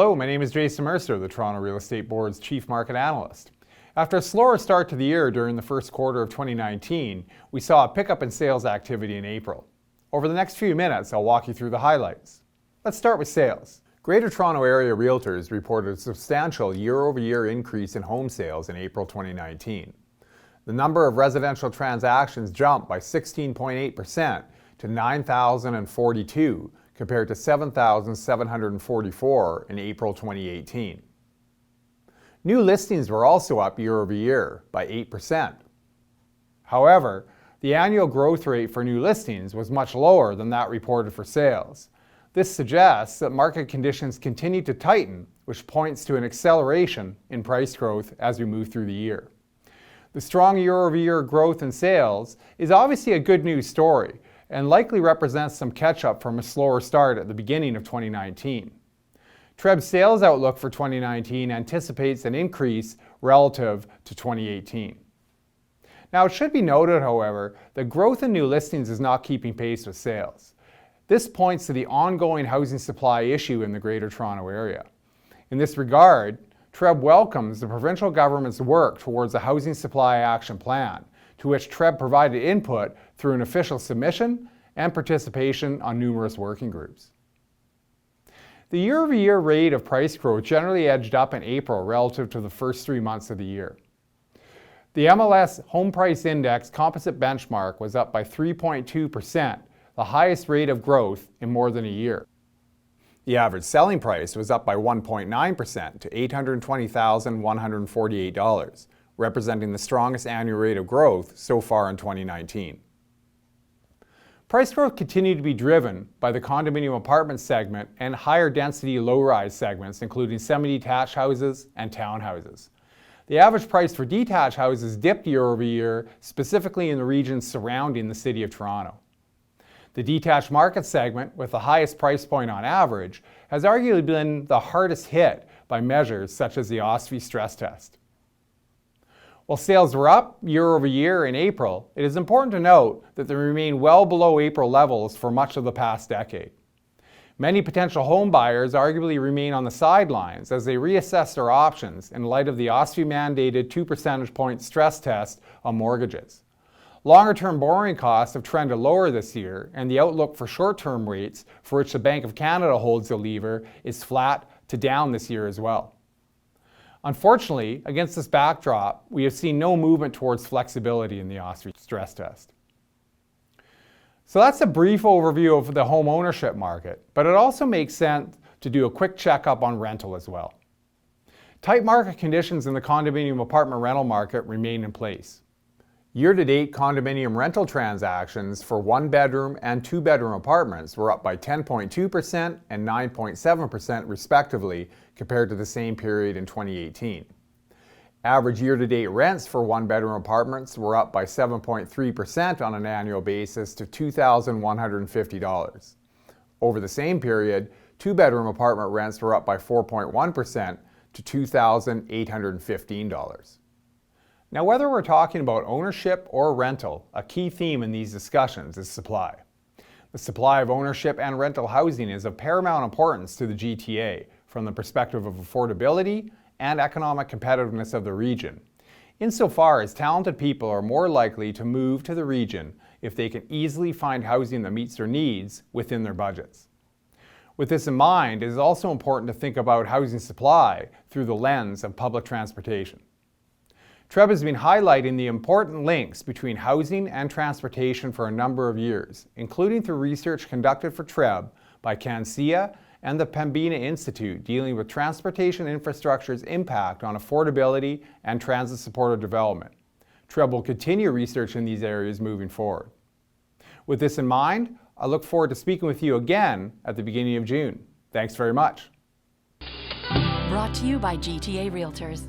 Hello, my name is Jason Mercer, the Toronto Real Estate Board's Chief Market Analyst. After a slower start to the year during the first quarter of 2019, we saw a pickup in sales activity in April. Over the next few minutes, I'll walk you through the highlights. Let's start with sales. Greater Toronto Area Realtors reported a substantial year-over-year increase in home sales in April 2019. The number of residential transactions jumped by 16.8% to 9,042, compared to 7,744 in April 2018. New listings were also up year-over-year by 8%. However, the annual growth rate for new listings was much lower than that reported for sales. This suggests that market conditions continue to tighten, which points to an acceleration in price growth as we move through the year. The strong year-over-year growth in sales is obviously a good news story, and likely represents some catch-up from a slower start at the beginning of 2019. TREB's sales outlook for 2019 anticipates an increase relative to 2018. Now, it should be noted, however, that growth in new listings is not keeping pace with sales. This points to the ongoing housing supply issue in the Greater Toronto Area. In this regard, TREB welcomes the provincial government's work towards a housing supply action plan, to which TREB provided input through an official submission and participation on numerous working groups. The year-over-year rate of price growth generally edged up in April relative to the first 3 months of the year. The MLS Home Price Index composite benchmark was up by 3.2%, the highest rate of growth in more than a year. The average selling price was up by 1.9% to $820,148, representing the strongest annual rate of growth so far in 2019. Price growth continued to be driven by the condominium apartment segment and higher density low-rise segments, including semi-detached houses and townhouses. The average price for detached houses dipped year-over-year, specifically in the regions surrounding the City of Toronto. The detached market segment, with the highest price point on average, has arguably been the hardest hit by measures such as the OSFI stress test. While sales were up year-over-year in April, it is important to note that they remain well below April levels for much of the past decade. Many potential home buyers arguably remain on the sidelines as they reassess their options in light of the OSFI-mandated 2 percentage point stress test on mortgages. Longer-term borrowing costs have trended lower this year, and the outlook for short-term rates, for which the Bank of Canada holds the lever, is flat to down this year as well. Unfortunately, against this backdrop, we have seen no movement towards flexibility in the OSFI stress test. So that's a brief overview of the home ownership market, but it also makes sense to do a quick checkup on rental as well. Tight market conditions in the condominium apartment rental market remain in place. Year-to-date condominium rental transactions for one-bedroom and two-bedroom apartments were up by 10.2% and 9.7% respectively compared to the same period in 2018. Average year-to-date rents for one-bedroom apartments were up by 7.3% on an annual basis to $2,150. Over the same period, two-bedroom apartment rents were up by 4.1% to $2,815. Now, whether we're talking about ownership or rental, a key theme in these discussions is supply. The supply of ownership and rental housing is of paramount importance to the GTA from the perspective of affordability and economic competitiveness of the region, insofar as talented people are more likely to move to the region if they can easily find housing that meets their needs within their budgets. With this in mind, it is also important to think about housing supply through the lens of public transportation. TREB has been highlighting the important links between housing and transportation for a number of years, including through research conducted for TREB by CanSIA and the Pembina Institute, dealing with transportation infrastructure's impact on affordability and transit-supported development. TREB will continue research in these areas moving forward. With this in mind, I look forward to speaking with you again at the beginning of June. Thanks very much. Brought to you by GTA Realtors.